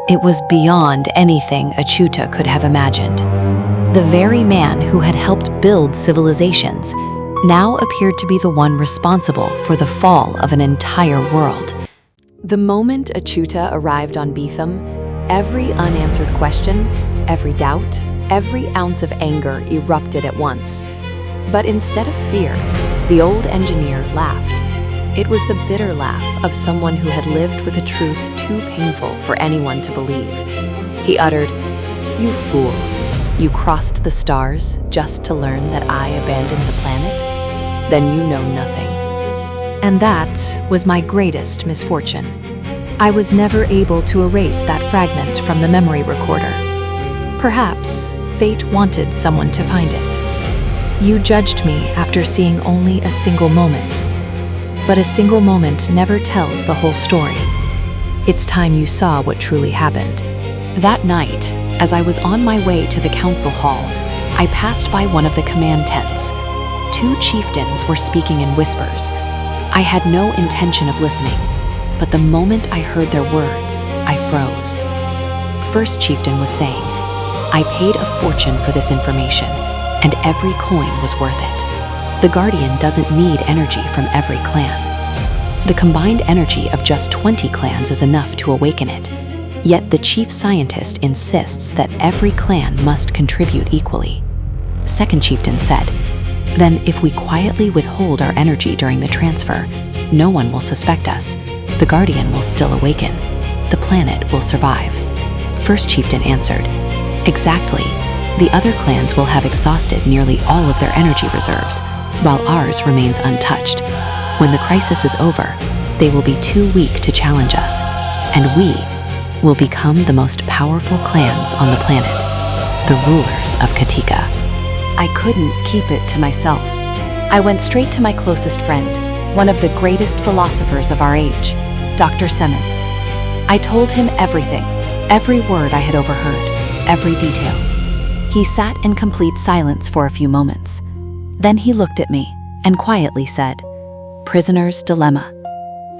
It was beyond anything Achyuta could have imagined. The very man who had helped build civilizations now appeared to be the one responsible for the fall of an entire world. The moment Achyuta arrived on Beham, every unanswered question, every doubt, every ounce of anger erupted at once. But instead of fear, the old engineer laughed. It was the bitter laugh of someone who had lived with a truth too painful for anyone to believe. He uttered, "You fool, you crossed the stars just to learn that I abandoned the planet? Then you know nothing." And that was my greatest misfortune. I was never able to erase that fragment from the memory recorder. Perhaps fate wanted someone to find it. You judged me after seeing only a single moment. But a single moment never tells the whole story. It's time you saw what truly happened. That night, as I was on my way to the council hall, I passed by one of the command tents. Two chieftains were speaking in whispers. I had no intention of listening, but the moment I heard their words, I froze. First chieftain was saying, "I paid a fortune for this information, and every coin was worth it. The Guardian doesn't need energy from every clan. The combined energy of just 20 clans is enough to awaken it. Yet the chief scientist insists that every clan must contribute equally." Second chieftain said, "Then if we quietly withhold our energy during the transfer, no one will suspect us. The Guardian will still awaken. The planet will survive." First chieftain answered, "Exactly. The other clans will have exhausted nearly all of their energy reserves, while ours remains untouched. When the crisis is over, they will be too weak to challenge us, and we will become the most powerful clans on the planet, the rulers of Katika." I couldn't keep it to myself. I went straight to my closest friend, one of the greatest philosophers of our age, Dr. Simmons. I told him everything, every word I had overheard, every detail. He sat in complete silence for a few moments. Then he looked at me and quietly said, "Prisoner's dilemma."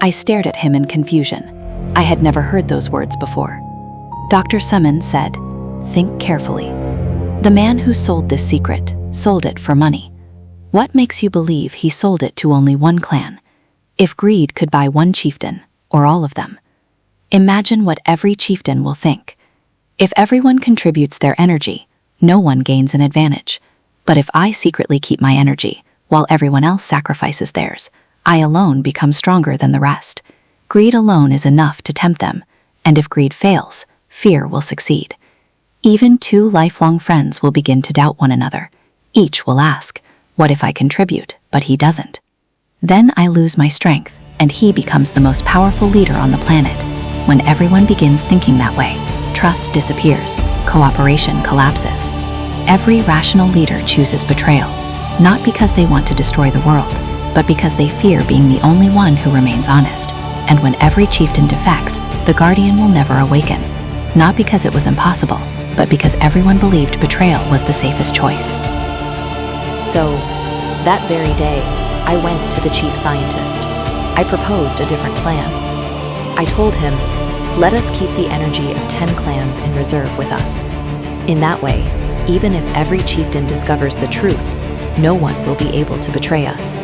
I stared at him in confusion. I had never heard those words before. Dr. Simmons said, "Think carefully. The man who sold this secret sold it for money. What makes you believe he sold it to only one clan? If greed could buy one chieftain, or all of them, imagine what every chieftain will think. If everyone contributes their energy, no one gains an advantage. But if I secretly keep my energy, while everyone else sacrifices theirs, I alone become stronger than the rest. Greed alone is enough to tempt them, and if greed fails, fear will succeed. Even two lifelong friends will begin to doubt one another. Each will ask, 'What if I contribute, but he doesn't?' Then I lose my strength, and he becomes the most powerful leader on the planet. When everyone begins thinking that way, trust disappears, cooperation collapses. Every rational leader chooses betrayal, not because they want to destroy the world, but because they fear being the only one who remains honest. And when every chieftain defects, the Guardian will never awaken, not because it was impossible, but because everyone believed betrayal was the safest choice." So, that very day, I went to the chief scientist. I proposed a different plan. I told him, "Let us keep the energy of 10 clans in reserve with us. In that way, even if every chieftain discovers the truth, no one will be able to betray us.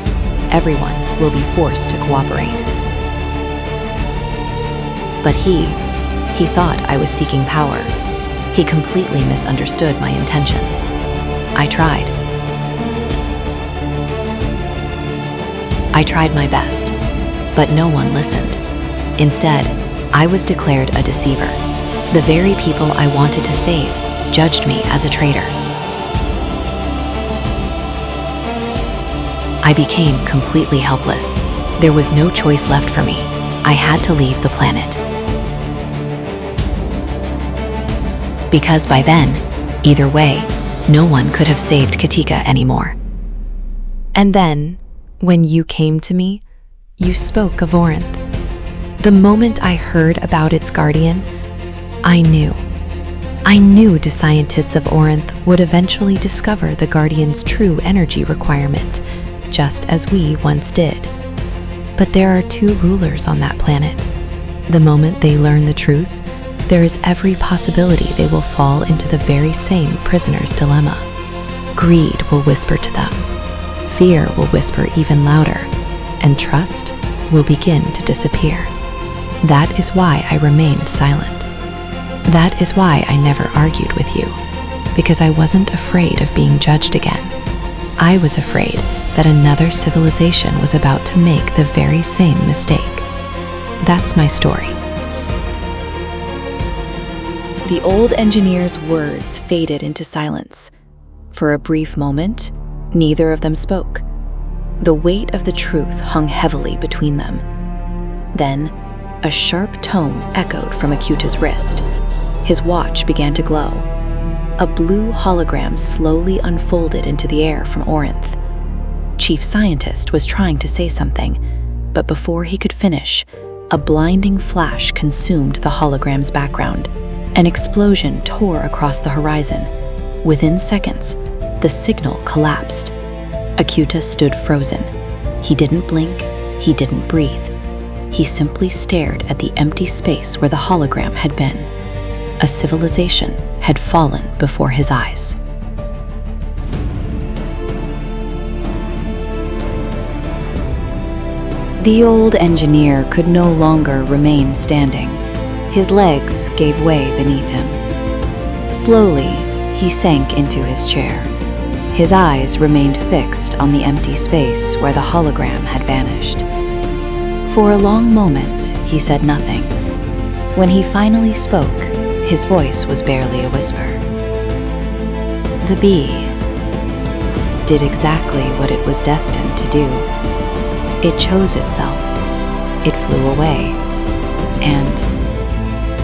Everyone will be forced to cooperate." But he thought I was seeking power. He completely misunderstood my intentions. I tried. I tried my best, but no one listened. Instead, I was declared a deceiver. The very people I wanted to save judged me as a traitor. I became completely helpless. There was no choice left for me. I had to leave the planet. Because by then, either way, no one could have saved Katika anymore. And then, when you came to me, you spoke of Orinth. The moment I heard about its guardian, I knew the scientists of Orinth would eventually discover the Guardian's true energy requirement, just as we once did. But there are two rulers on that planet. The moment they learn the truth, there is every possibility they will fall into the very same prisoner's dilemma. Greed will whisper to them, fear will whisper even louder, and trust will begin to disappear. That is why I remained silent. That is why I never argued with you, because I wasn't afraid of being judged again. I was afraid that another civilization was about to make the very same mistake. That's my story. The old engineer's words faded into silence. For a brief moment, neither of them spoke. The weight of the truth hung heavily between them. Then, a sharp tone echoed from Achyuta's wrist. His watch began to glow. A blue hologram slowly unfolded into the air from Orinth. Chief Scientist was trying to say something, but before he could finish, a blinding flash consumed the hologram's background. An explosion tore across the horizon. Within seconds, the signal collapsed. Achyuta stood frozen. He didn't blink, he didn't breathe. He simply stared at the empty space where the hologram had been. A civilization had fallen before his eyes. The old engineer could no longer remain standing. His legs gave way beneath him. Slowly, he sank into his chair. His eyes remained fixed on the empty space where the hologram had vanished. For a long moment, he said nothing. When he finally spoke, his voice was barely a whisper. The bee did exactly what it was destined to do. It chose itself. It flew away. And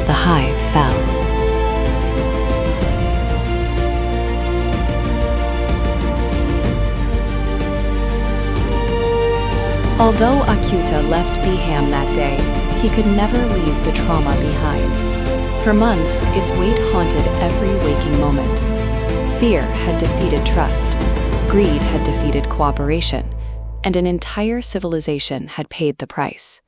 the hive fell. Although Achyuta left Beham that day, he could never leave the trauma behind. For months, its weight haunted every waking moment. Fear had defeated trust, greed had defeated cooperation, and an entire civilization had paid the price.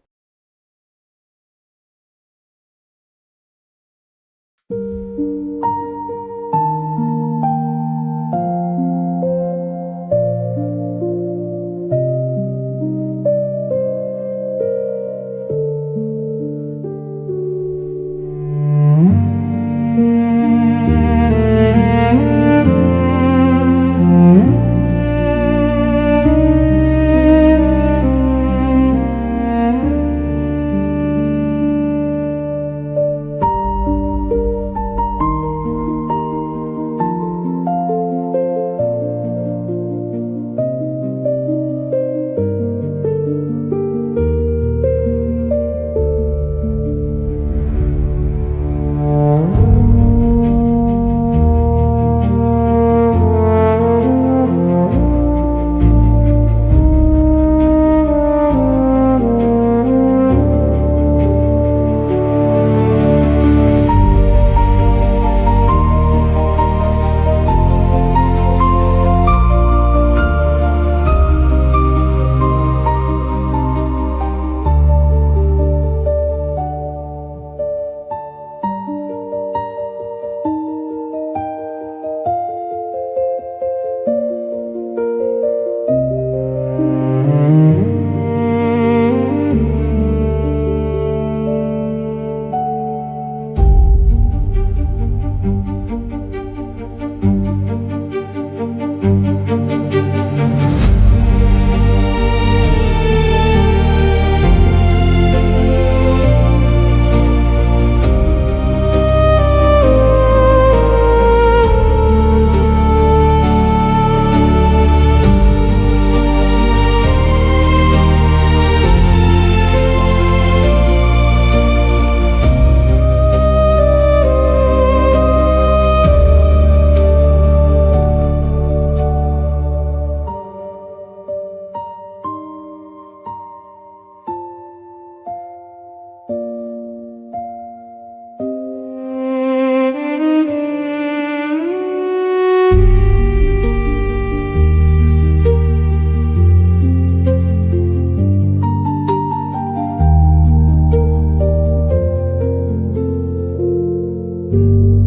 you.